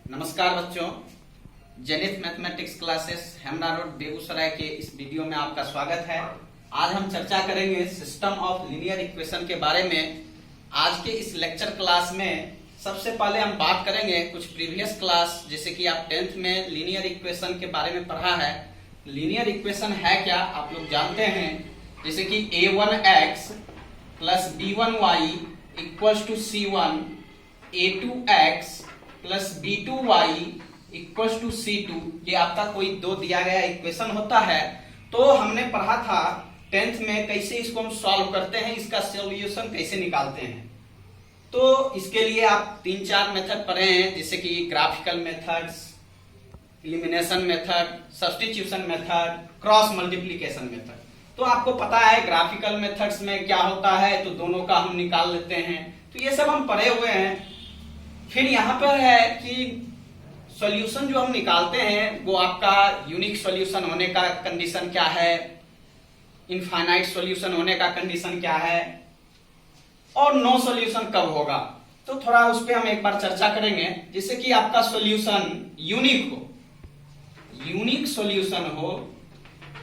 नमस्कार बच्चों, Zenith mathematics classes Hemra road Begusarai के इस वीडियो में आपका स्वागत है। आज हम चर्चा करेंगे सिस्टम ऑफ लीनियर इक्वेशन के बारे में। आज के इस लेक्चर क्लास में सबसे पहले हम बात करेंगे कुछ प्रीवियस क्लास, जैसे कि आप 10th में लीनियर इक्वेशन के बारे में पढ़ा है। लीनियर इक्वेशन है क्या आप लोग जानते हैं, जैसे कि a1x plus b1y equals to c1, a2x plus b2y equals to c2। ये आपका कोई दो दिया गया इक्वेशन होता है। तो हमने पढ़ा था 10th में कैसे इसको हम सॉल्व करते हैं, इसका सॉल्यूशन कैसे निकालते हैं। तो इसके लिए आप 3-4 मेथड पढ़े हैं, जैसे कि graphical methods, elimination method, substitution method, cross multiplication method. तो आपको पता है ग्राफिकल मेथड्स में क्या होता है, तो दोनों का हम निकाल लेते हैं। तो ये सब हम पढ़े हुए हैं। फिर यहाँ पर है कि सॉल्यूशन जो हम निकालते हैं वो आपका यूनिक सॉल्यूशन होने का कंडीशन क्या है, इनफाइनाइट सॉल्यूशन होने का कंडीशन क्या है, और नो सॉल्यूशन कब होगा। तो थोड़ा उस पर हम एक बार चर्चा करेंगे। जैसे कि आपका सॉल्यूशन यूनिक हो, यूनिक सॉल्यूशन हो,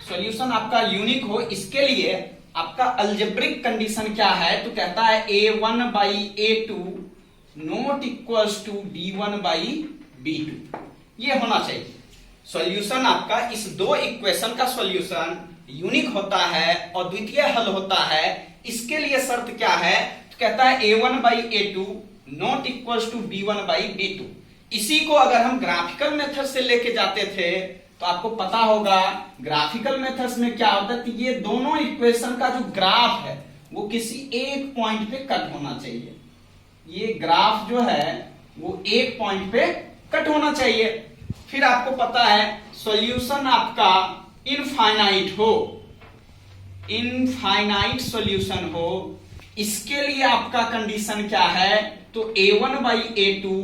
सॉल्यूशन आपका यूनिक हो, इसके लिए आपका अलजेब्रिक कंडीशन क्या है, तो कहता है a1/a2 not equals to b1/b2। ये होना चाहिए। सॉल्यूशन आपका इस दो इक्वेशन का सॉल्यूशन यूनिक होता है और द्वितीय हल होता है। इसके लिए शर्त क्या है, तो कहता है a1/a2 not equals to b1/b2। इसी को अगर हम ग्राफिकल मेथड से लेके जाते थे तो आपको पता होगा ग्राफिकल मेथड्स में क्या होता है, ये दोनों इक्वेशन का जो ग्राफ है वो किसी एक पॉइंट पे कट होना चाहिए। ये ग्राफ जो है वो एक पॉइंट पे कट होना चाहिए। फिर आपको पता है सॉल्यूशन आपका इनफाइनाइट हो, इनफाइनाइट सॉल्यूशन हो, इसके लिए आपका कंडीशन क्या है, तो a1/a2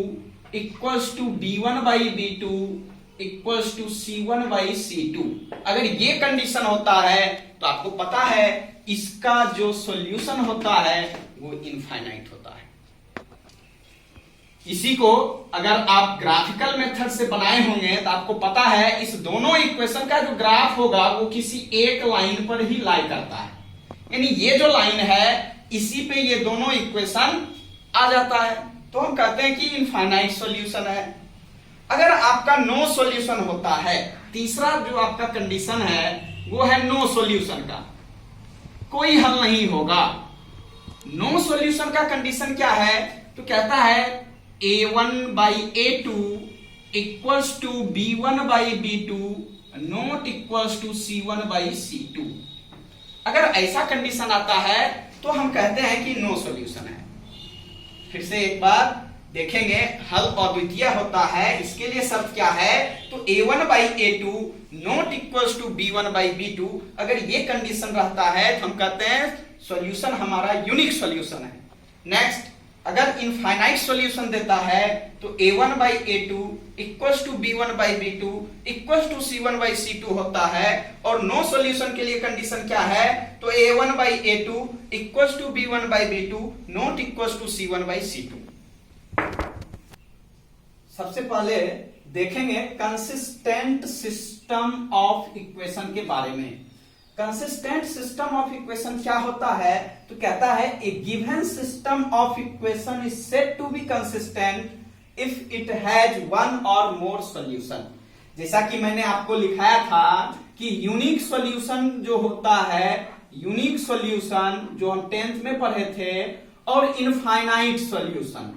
equals to b1/b2 equals to c1/c2। अगर ये कंडीशन होता है तो आपको पता है इसका जो सॉल्यूशन होता है वो इनफाइनाइट होता है। इसी को अगर आप ग्राफिकल मेथड से बनाए होंगे तो आपको पता है इस दोनों इक्वेशन का जो ग्राफ होगा वो किसी एक लाइन पर ही लाई करता है, यानी ये जो लाइन है इसी पे ये दोनों इक्वेशन आ जाता है। तो हम कहते हैं कि इनफाइनाइट सॉल्यूशन है। अगर आपका नो सॉल्यूशन होता है, तीसरा जो आपका कंडीशन है वो है नो सॉल्यूशन का, कोई हल नहीं होगा। नो सॉल्यूशन का कंडीशन क्या है, तो कहता है a1/a2 equals to b1/b2 not equals to c1/c2। अगर ऐसा कंडीशन आता है तो हम कहते हैं कि नो सॉल्यूशन है। फिर से एक बार देखेंगे, हल अद्वितीय होता है, इसके लिए शर्त क्या है, तो a1/a2 not equals to b1/b2। अगर ये कंडीशन रहता है तो हम कहते हैं सॉल्यूशन हमारा यूनिक सॉल्यूशन है। नेक्स्ट, अगर इनफाइनाइट सॉल्यूशन देता है तो a1/a2 equals to b1/b2 equals to c1/c2 होता है। और नो सॉल्यूशन के लिए कंडीशन क्या है, तो a1/a2 equals to b1/b2 not equals to c1/c2। सबसे पहले देखेंगे कंसिस्टेंट सिस्टम ऑफ इक्वेशन के बारे में। कंसिस्टेंट सिस्टम ऑफ इक्वेशन क्या होता है, तो कहता है a given system of equation is said to be consistent if it has one और मोर सॉल्यूशन। जैसा कि मैंने आपको लिखाया था कि यूनिक सॉल्यूशन जो होता है, यूनिक सॉल्यूशन जो हम 10th में पढ़े थे, और इनफाइनाइट सॉल्यूशन,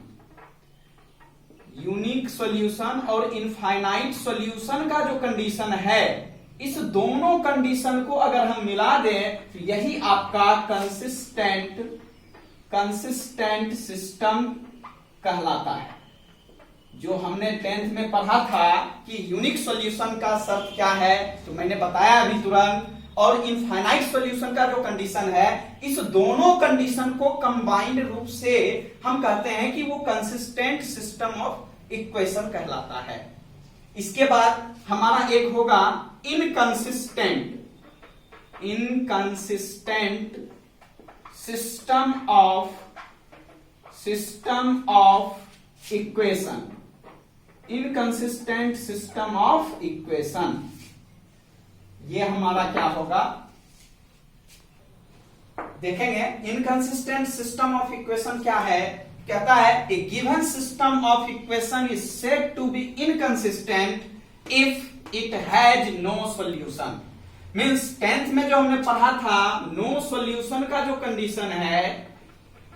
यूनिक सॉल्यूशन और इनफाइनाइट सॉल्यूशन का जो कंडीशन है, इस दोनों कंडीशन को अगर हम मिला दें तो यही आपका कंसिस्टेंट सिस्टम कहलाता है। जो हमने 10th में पढ़ा था कि यूनिक सॉल्यूशन का शर्त क्या है, तो मैंने बताया अभी तुरंत, और इनफाइनाइट सॉल्यूशन का जो कंडीशन है, इस दोनों कंडीशन को कंबाइंड रूप से हम कहते हैं कि वो कंसिस्टेंट सिस्टम ऑफ इक्वेशन कहलाता है। इसके बाद हमारा एक होगा inconsistent system of equation. Inconsistent system of equation, ये हमारा क्या होगा देखेंगे। इनकंसिस्टेंट सिस्टम ऑफ इक्वेशन क्या है, कहता है a given system of equation is said to be inconsistent if it has no solution. Means 10th में जो हमने पढ़ा था नो सॉल्यूशन का जो कंडीशन है,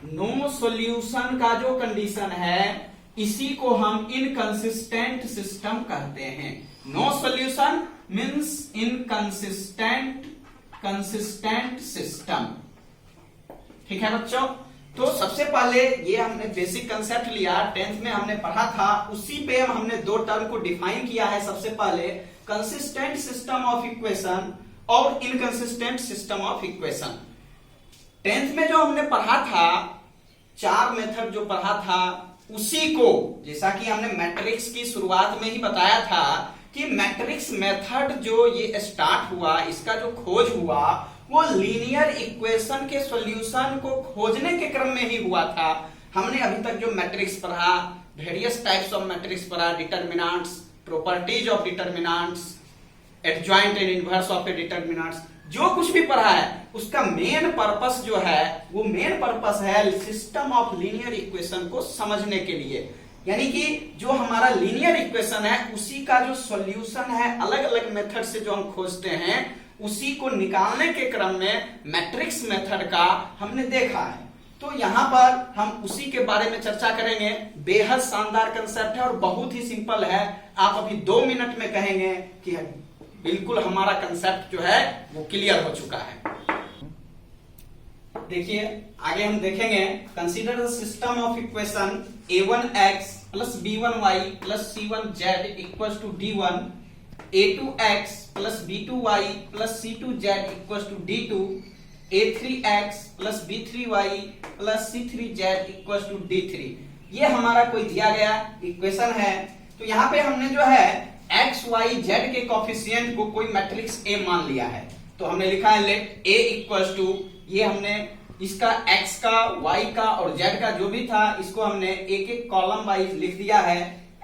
नो सॉल्यूशन का जो कंडीशन है इसी को हम इनकंसिस्टेंट सिस्टम कहते हैं। No solution means consistent system. ठीक है बच्चों, तो सबसे पहले ये हमने बेसिक कंसेप्ट लिया, 10th में हमने पढ़ा था, उसी पे हमने दो टर्म को डिफाइन किया है। सबसे पहले कंसिस्टेंट सिस्टम ऑफ इक्वेशन और inconsistent system of equation. 10th में जो हमने पढ़ा था, 4 मेथड जो पढ़ा था, उसी को जैसा कि हमने मैट्रिक्स की शुरुआत में ही बताया था कि मैट्रिक्स मेथड जो ये स्टार्ट हुआ, इसका जो खोज हुआ वो लीनियर इक्वेशन के सॉल्यूशन को खोजने के क्रम में ही हुआ था। हमने अभी तक जो मैट्रिक्स पढ़ा, वेरियस टाइप्स ऑफ मैट्रिक्स पढ़ा, determinants, properties of determinants, adjoint and inverse of A determinants, जो कुछ भी पढ़ा है उसका मेन पर्पस जो है वो मेन पर्पस है सिस्टम ऑफ लीनियर इक्वेशन को समझने के लिए। यानी कि जो हमारा लीनियर इक्वेशन है उसी का जो सॉल्यूशन है अलग अलग मेथड से जो हम खोजते हैं, उसी को निकालने के क्रम में मैट्रिक्स मेथड का हमने देखा है। तो यहां पर हम उसी के बारे में चर्चा करेंगे। बेहद शानदार कंसेप्ट है और बहुत ही सिंपल है। आप अभी 2 मिनट में कहेंगे कि बिल्कुल हमारा कंसेप्ट जो है वो क्लियर हो चुका है। देखिए आगे हम देखेंगे, consider the system of equation a1x plus b1y plus c1z equal to d1, a2x plus b2y plus c2z equal to d2, a3x plus b3y plus c3z equal to d3। ये हमारा कोई दिया गया इक्वेशन है। तो यहाँ पे हमने जो है x y z के कोफिशिएंट को कोई मैट्रिक्स A मान लिया है। तो हमने लिखा है लेट A इक्वल टू, ये हमने इसका x का, y का और z का जो भी था इसको हमने एक एक कॉलम वाइज लिख दिया है।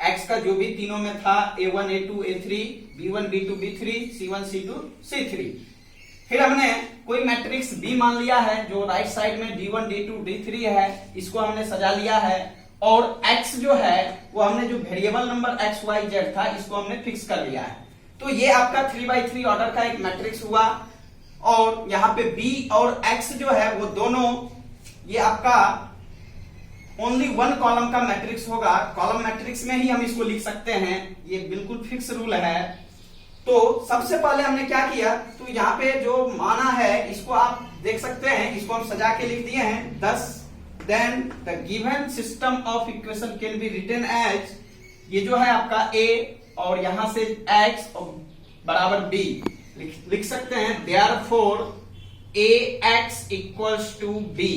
x का जो भी तीनों में था a1 a2 a3 b1 b2 b3 c1 c2 c3। फिर हमने कोई मैट्रिक्स B मान लिया है जो राइट साइड में d1 d2 d3 है, इसको हमने सजा लिया है। और x जो है वो हमने जो variable number x y z था इसको हमने फिक्स कर लिया है। तो ये आपका 3x3 ऑर्डर का एक मैट्रिक्स हुआ। और यहाँ पे b और x जो है वो दोनों ये आपका ओनली 1 कॉलम का मैट्रिक्स होगा। कॉलम मैट्रिक्स में ही हम इसको लिख सकते हैं, ये बिल्कुल फिक्स रूल है। तो सबसे पहले हमने क्या किया, तो यहाँ पे जो माना है इसको आप देख सकते हैं, इसको हम सजा के लिख दिए हैं 10। Then the given system of equation can be written as, ये जो है आपका a और यहां से x और बराबर b लिख सकते हैं। therefore ax equals to b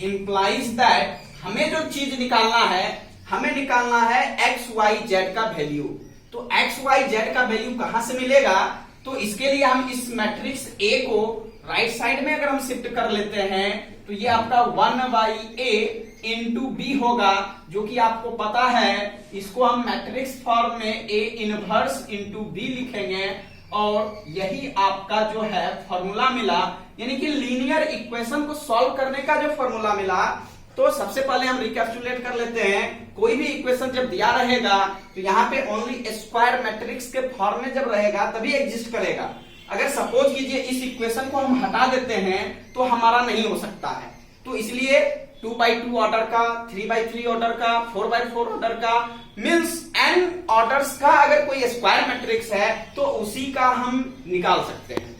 implies that हमें जो चीज निकालना है, हमें निकालना है x y z का वैल्यू। तो x y z का वैल्यू कहां से मिलेगा, तो इसके लिए हम इस मैट्रिक्स A को राइट साइड में अगर हम शिफ्ट कर लेते हैं तो ये आपका 1/a इंटू बी होगा, जो कि आपको पता है इसको हम मैट्रिक्स फॉर्म में A इनवर्स इंटू बी लिखेंगे और यही आपका जो है फॉर्मूला मिला। यानी कि लीनियर इक्वेशन को सॉल्व करने का जो फॉर्मूला मिला। तो सबसे पहले हम रिकैप्चुलेट कर लेते हैं। कोई भी इक्वेशन जब दिया रहेगा तो यहाँ पे ओनली स्क्वायर मैट्रिक्स के फॉर्म में जब रहेगा तभी एग्जिस्ट करेगा। अगर सपोज कीजिए इस इक्वेशन को हम हटा देते हैं तो हमारा नहीं हो सकता है। तो इसलिए 2x2 ऑर्डर का, 3x3 ऑर्डर का, 4x4 ऑर्डर का, मींस n ऑर्डर्स का अगर कोई स्क्वायर मैट्रिक्स है तो उसी का हम निकाल सकते हैं।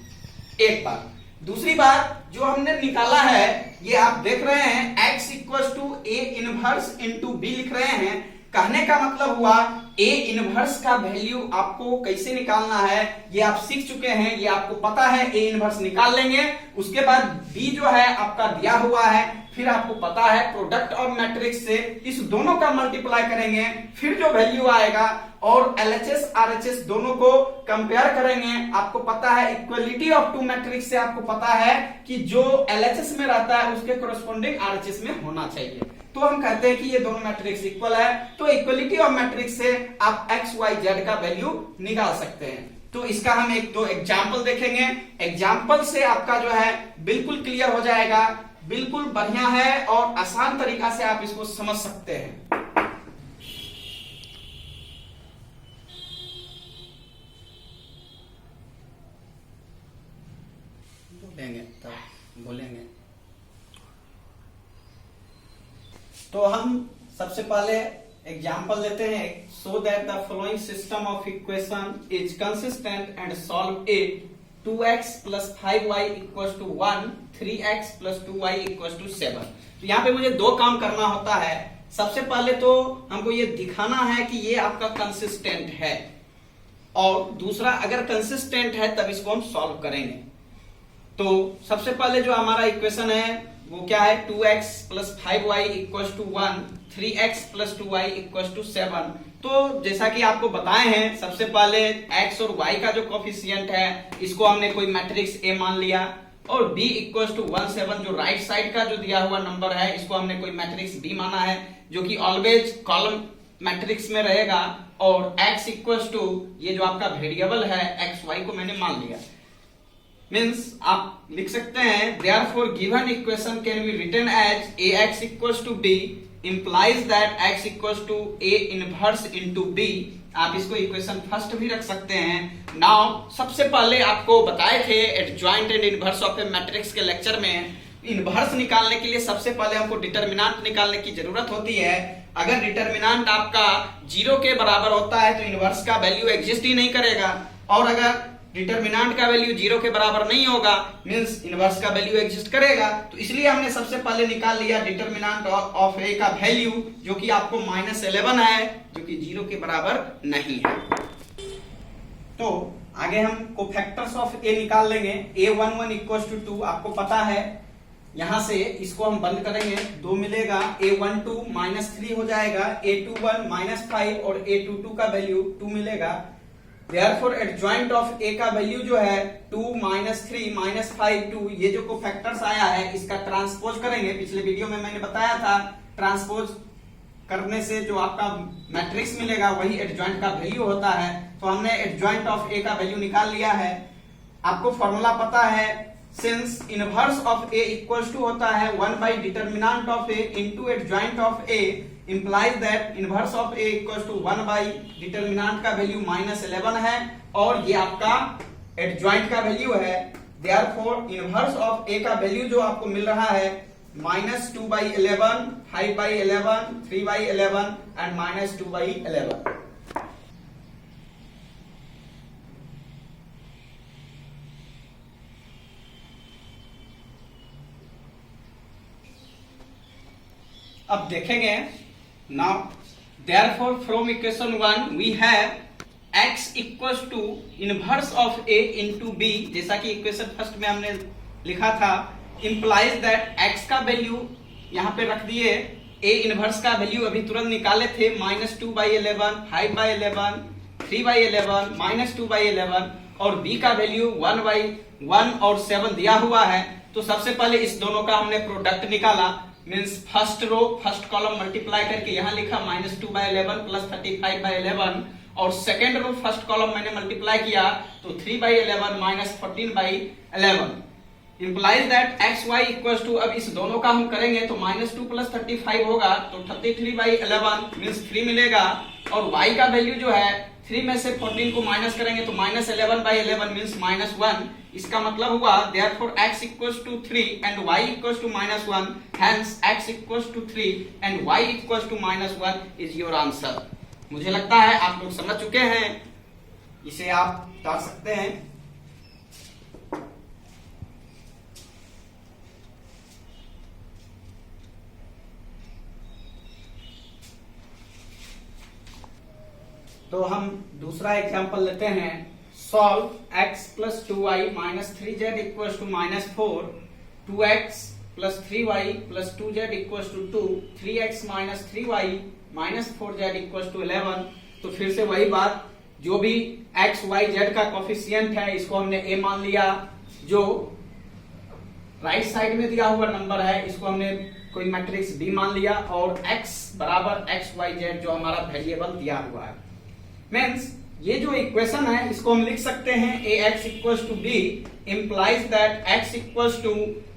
एक बात। दूसरी बात, जो हमने निकाला है ये आप देख रहे हैं x equal to a inverse into B लिख रहे हैं। कहने का मतलब हुआ a इनवर्स का वैल्यू आपको कैसे निकालना है ये आप सीख चुके हैं, ये आपको पता है। a इनवर्स निकाल लेंगे, उसके बाद b जो है आपका दिया हुआ है, फिर आपको पता है प्रोडक्ट ऑफ मैट्रिक्स से इस दोनों का मल्टीप्लाई करेंगे, फिर जो वैल्यू आएगा और LHS RHS दोनों को कंपेयर करेंगे। आपको पता है इक्वलिटी ऑफ टू मैट्रिक्स से आपको पता है कि जो LHS में रहता है उसके कोरोस्पोंडिंग RHS में होना चाहिए। तो हम कहते हैं कि ये दोनों मैट्रिक्स इक्वल है। तो इक्वलिटी ऑफ मैट्रिक्स से आप एक्स वाई जेड का वैल्यू निकाल सकते हैं। तो इसका हम एक दो एग्जाम्पल देखेंगे, एग्जाम्पल से आपका जो है बिल्कुल क्लियर हो जाएगा, बिल्कुल बढ़िया है और आसान तरीका से आप इसको समझ सकते हैं। बोलेंगे तो हम सबसे पहले एग्जाम्पल लेते हैं। So that the following system of equation is consistent and solve it 2x + 5y = 1, 3x + 2y = 7। तो यहाँ पे मुझे दो काम करना होता है। सबसे पहले तो हमको ये दिखाना है कि ये आपका कंसिस्टेंट है, और दूसरा अगर कंसिस्टेंट है तब इसको हम सॉल्व करेंगे। तो सबसे पहले जो हमारा इक्वेशन है वो क्या है, 2x + 5y = 1, 3x + 2y = 7। तो जैसा कि आपको बताए हैं, सबसे पहले x और y का जो कोफिशिएंट है इसको हमने कोई मैट्रिक्स A मान लिया, और b = 1, 7 जो राइट साइड का जो दिया हुआ नंबर है इसको हमने कोई मैट्रिक्स B माना है, जो कि ऑलवेज कॉलम मैट्रिक्स में रहेगा। और x = ये जो आपका वेरिएबल है x y को मैंने मान लिया। मीन्स आप लिख सकते हैं therefore given equation can be written as ax = b implies that x = a inverse into b। आप इसको इक्वेशन फर्स्ट भी रख सकते हैं। नाउ सबसे पहले आपको बताए थे adjoint and inverse of A matrix के लेक्चर में, इनवर्स निकालने के लिए सबसे पहले हमको डिटरमिनेंट निकालने की जरूरत होती है। अगर डिटरमिनेंट आपका 0 के बराबर होता है तो इनवर्स का वैल्यू एग्जिस्ट ही नहीं करेगा, और अगर डिटरमिनेंट का वैल्यू 0 के बराबर नहीं होगा मींस इनवर्स का वैल्यू एग्जिस्ट करेगा। तो इसलिए हमने सबसे पहले निकाल लिया डिटरमिनेंट ऑफ ए का वैल्यू, जो कि आपको -11 है, जो कि 0 के बराबर नहीं है। तो आगे हम कोफैक्टर्स ऑफ ए निकाल लेंगे। a11 = 2 आपको पता है, यहां से इसको हम बंद करेंगे, 2 मिलेगा, a12 -3 हो जाएगा, a21 -5 और a22 का वैल्यू 2 मिलेगा। Therefore adjoint of a का वैल्यू जो है 2 -3 -5 2, ये जो कोफैक्टर्स आया है इसका ट्रांसपोज करेंगे। पिछले वीडियो में मैंने बताया था ट्रांसपोज करने से जो आपका मैट्रिक्स मिलेगा वही एडजॉइंट का वैल्यू होता है। तो हमने एडजॉइंट ऑफ ए का वैल्यू निकाल लिया है। आपको फॉर्मूला पता है, since inverse of A equals to होता है 1 determinant of A into adjoint of A, implies that inverse of a equals to 1 by determinant का वैल्यू -11 है, और ये आपका एडजॉइंट का वैल्यू है। therefore इनवर्स ऑफ a का वैल्यू जो आपको मिल रहा है -2/11, 5/11, 3/11 एंड -2/11। अब देखेंगे। Now, therefore from equation 1 we have x = inverse of a into b, जैसा कि इक्वेशन फर्स्ट में हमने लिखा था, implies that x का वैल्यू यहाँ पे रख दिए, a इनवर्स का वैल्यू अभी तुरंत निकाले थे -2/11, 5/11, 3/11, -2/11, और b का वैल्यू 1/1 और 7 दिया हुआ है। तो सबसे पहले इस दोनों का हमने प्रोडक्ट निकाला, means first row first column multiply करके यहाँ लिखा -2/11 + 35/11, और सेकेंड रो फर्स्ट कॉलम मैंने मल्टीप्लाई किया तो 3/11 - 14/11, इंप्लाइज दैट x y = अब इस दोनों का हम करेंगे तो -2 + 35 होगा तो 33/11 मींस 3 मिलेगा, और y का वैल्यू जो है 3 में से 14 को माइनस करेंगे तो -11/11 मींस -1। इसका मतलब हुआ therefore x = 3 and y = -1, hence x = 3 and y = -1 is your answer। मुझे लगता है आप लोग समझ चुके हैं, इसे आप डाल सकते हैं। तो हम दूसरा एग्जांपल लेते हैं। Solve x + 2y - 3z = -4, 2x + 3y + 2z = 2, 3x - 3y - 4z = 11। तो फिर से वही बात, जो भी x y z का कोफिशिएंट है इसको हमने a मान लिया, जो राइट साइड में दिया हुआ नंबर है इसको हमने कोई मैट्रिक्स B मान लिया और x बराबर XYZ जो हमारा वेरिएबल दिया हुआ है। मीन्स ये जो इक्वेशन है इसको हम लिख सकते हैं ax equals to b implies that x equals to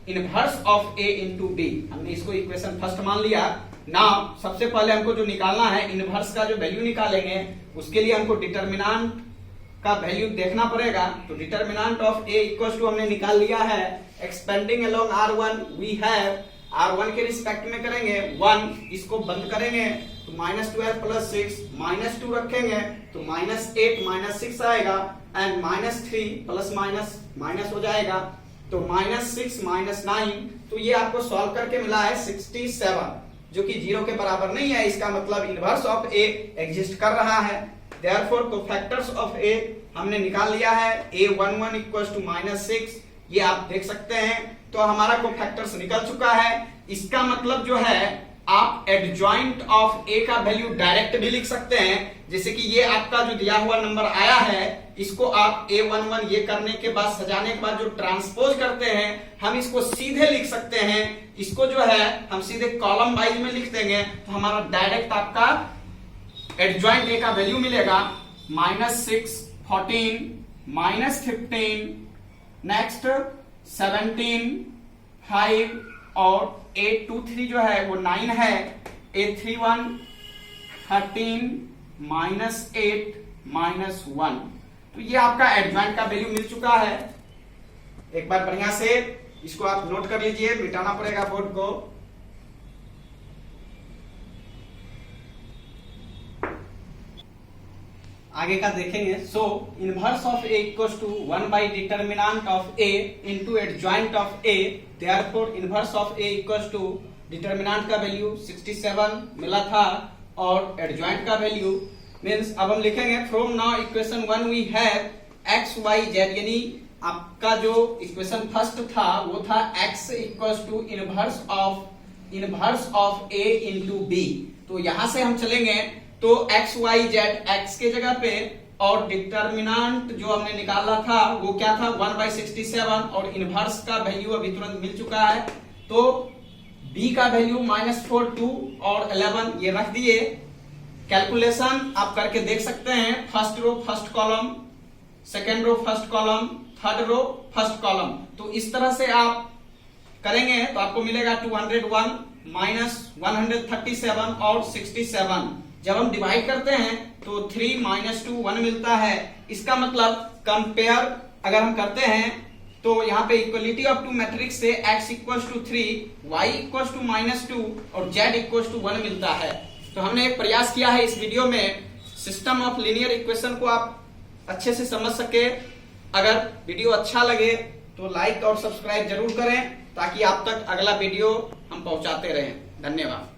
inverse of a into b। हमने इसको इक्वेशन फर्स्ट मान लिया। नाउ सबसे पहले हमको जो निकालना है इनवर्स का जो वैल्यू निकालेंगे उसके लिए हमको डिटरमिनेंट का वैल्यू देखना पड़ेगा। तो determinant of a equals to हमने निकाल लिया है expanding along r1 we have r1 के रिस्पेक्ट में करेंगे 1, इसको बंद करेंगे तो -12 प्लस 6 -2 रखेंगे तो -8 -6 आएगा एंड -3 प्लस माइनस हो जाएगा तो -6 -9। तो ये आपको सॉल्व करके मिला है 67 जो कि 0 के बराबर नहीं है। इसका मतलब इनवर्स ऑफ a एग्जिस्ट कर रहा है। देयरफॉर कोफैक्टर्स ऑफ a हमने निकाल लिया है a11 इक्वल्स टू -6। ये आप देख सकते हैं तो हमारा कोफैक्टर्स निकल चुका है। इसका मतलब जो है आप एडजॉइंट ऑफ a का वैल्यू डायरेक्ट भी लिख सकते हैं। जैसे कि ये आपका जो दिया हुआ नंबर आया है इसको आप a11 ये करने के बाद सजाने के बाद जो ट्रांसपोज करते हैं हम इसको सीधे लिख सकते हैं। इसको जो है हम सीधे कॉलम वाइज में लिख देंगे तो हमारा डायरेक्ट आपका एडजॉइंट a का वैल्यू मिलेगा -6 14 -15 नेक्स्ट 17 5 और 8 2 3 जो है वो 9 है a31 13 -8 -1। तो ये आपका एडजॉइंट का वैल्यू मिल चुका है। एक बार बढ़िया से इसको आप नोट कर लीजिए, मिटाना पड़ेगा बोर्ड को। आगे का देखेंगे। So inverse of a equals to 1 by determinant of a into adjoint of a। Therefore inverse of a equals to determinant का वैल्यू 67 मिला था और एडजॉइंट का वैल्यू मींस अब हम लिखेंगे from now equation 1 we have x y z, यानी आपका जो इक्वेशन फर्स्ट था वो था x equals to inverse of a into b। तो यहां से हम चलेंगे तो x y z x के जगह पे और डिटरमिनेंट जो हमने निकाला था वो क्या था 1/67 और इनवर्स का वैल्यू अभी तुरंत मिल चुका है। तो b का वैल्यू -4 2 और 11 ये रख दिए। कैलकुलेशन आप करके देख सकते हैं। First row first column, second row first column, third row first column. तो इस तरह से आप करेंगे तो आपको मिलेगा 201 -137 और 67। जब हम डिवाइड करते हैं तो 3 -2 1 मिलता है। इसका मतलब कंपेयर अगर हम करते हैं तो यहाँ पे इक्वलिटी ऑफ टू मैट्रिक्स से x equals to 3, y equals to -2 और z इक्वल्स टू 1 मिलता है। तो हमने एक प्रयास किया है इस वीडियो में सिस्टम ऑफ लीनियर इक्वेशन को आप अच्छे से समझ सके। अगर वीडियो अच्छा लगे तो लाइक और सब्सक्राइब जरूर करें ताकि आप तक अगला वीडियो हम पहुंचाते रहें। धन्यवाद।